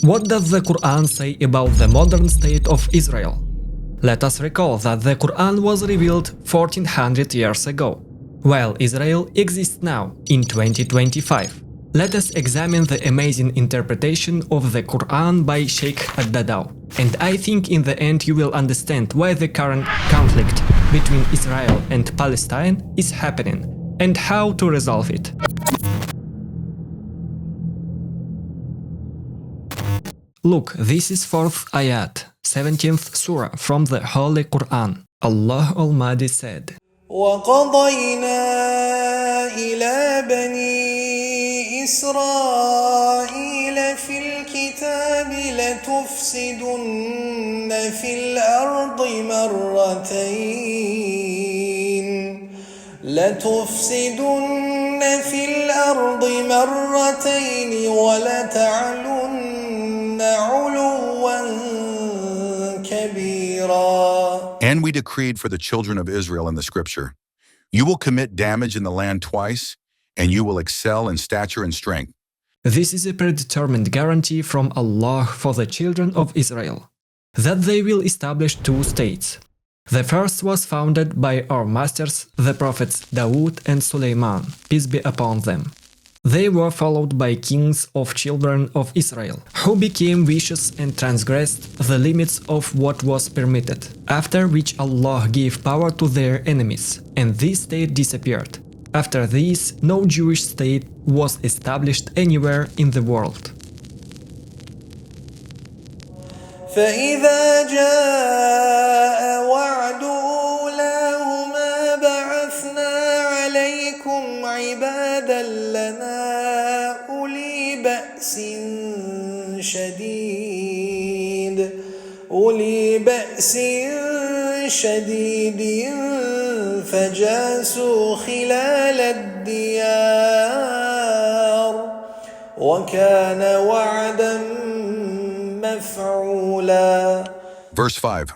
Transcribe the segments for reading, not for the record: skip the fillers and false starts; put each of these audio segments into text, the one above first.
What does the Quran say about the modern state of Israel? Let us recall that the Quran was revealed 1400 years ago, while Israel exists now in 2025. Let us examine the amazing interpretation of the Quran by Sheikh Ad-Dadau, and I think in the end you will understand why the current conflict between Israel and Palestine is happening and how to resolve it. Look, this is 4th ayat, 17th surah from the Holy Quran. Allah Almighty said, وَقَضَيْنَا إِلَى بَنِي إِسْرَائِيلَ فِي الْكِتَابِ لَتُفْسِدُنَّ فِي الْأَرْضِ مرتين ولتعلن علوا كبيرا. And we decreed for the children of Israel in the scripture, you will commit damage in the land twice, and you will excel in stature and strength. This is a predetermined guarantee from Allah for the children of Israel, that they will establish two states. The first was founded by our masters, the Prophets Dawud and Sulayman, peace be upon them. They were followed by kings of children of Israel, who became vicious and transgressed the limits of what was permitted, after which Allah gave power to their enemies, and this state disappeared. After this, no Jewish state was established anywhere in the world. فإذا جاء وعد أولاهما بعثنا عليكم عبادا لنا أولي بأس شديد فجاسوا خلال الديار وكان وعدا Verse 5.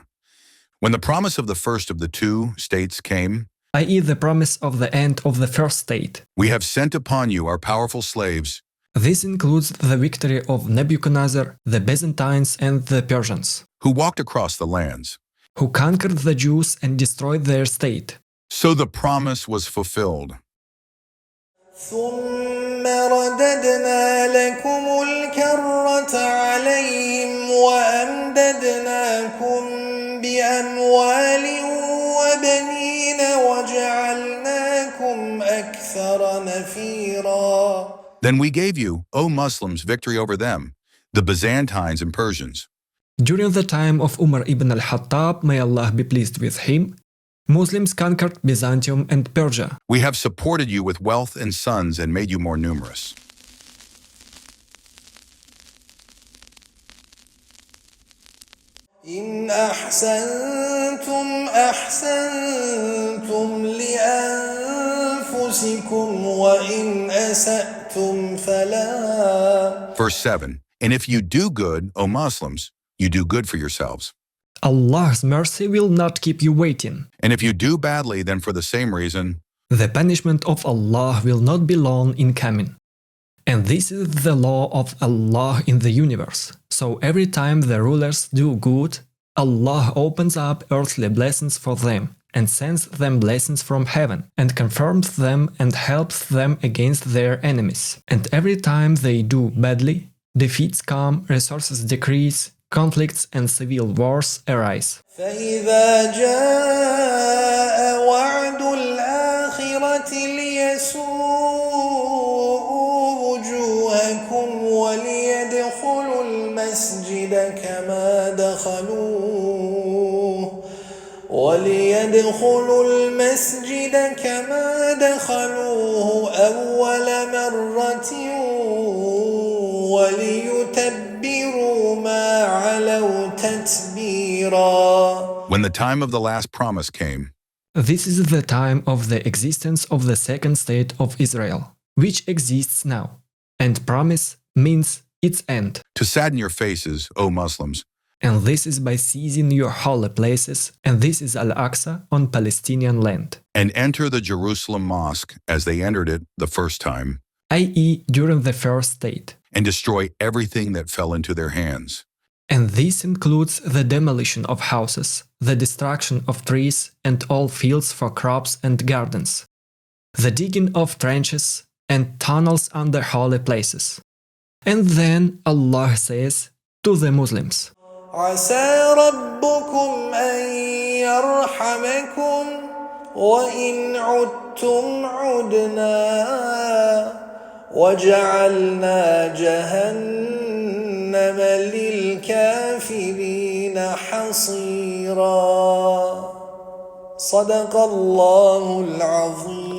When the promise of the first of the two states came, i.e. the promise of the end of the first state, we have sent upon you our powerful slaves. This includes the victory of Nebuchadnezzar, the Byzantines and the Persians, Who walked across the lands. who conquered the Jews and destroyed their state. So the promise was fulfilled. ثم رددنا لكم الكرة عليهم وأمددناكم بأموال وبنين وجعلناكم أكثر نفيرا. Then we gave you, O Muslims, victory over them, the Byzantines and Persians. During the time of Umar ibn al-Khattab, may Allah be pleased with him, Muslims conquered Byzantium and Persia. We have supported you with wealth and sons and made you more numerous. إن أحسنتم أحسنتم لأنفسكم وإن أسأتم فلا. Verse 7. And if you do good, O Muslims, you do good for yourselves. Allah's mercy will not keep you waiting. And if you do badly, then for the same reason, The punishment of Allah will not be long in coming. And this is the law of Allah in the universe. So every time the rulers do good, Allah opens up earthly blessings for them and sends them blessings from heaven and confirms them and helps them against their enemies. And every time they do badly, defeats come, resources decrease, conflicts and civil wars arise. فإذا جاء وعد الآخرة ليسوءوا وجوهكم وليدخلوا المسجد كما دخلوه أول مرة وليتبروا ما علوا تتبيرا. when the time of the last promise came, This is the time of the existence of the second state of Israel, which exists now. And promise means its end. to sadden your faces, O Muslims, And this is by seizing your holy places, and this is Al-Aqsa on Palestinian land, and enter the Jerusalem Mosque as they entered it the first time, i.e. during the first state. and destroy everything that fell into their hands. And this includes the demolition of houses, the destruction of trees and all fields for crops and gardens, the digging of trenches and tunnels under holy places. And then Allah says to the Muslims, عسى ربكم أن يرحمكم وإن عدتم عدنا وجعلنا جهنم للكافرين حصيرا. صدق الله العظيم.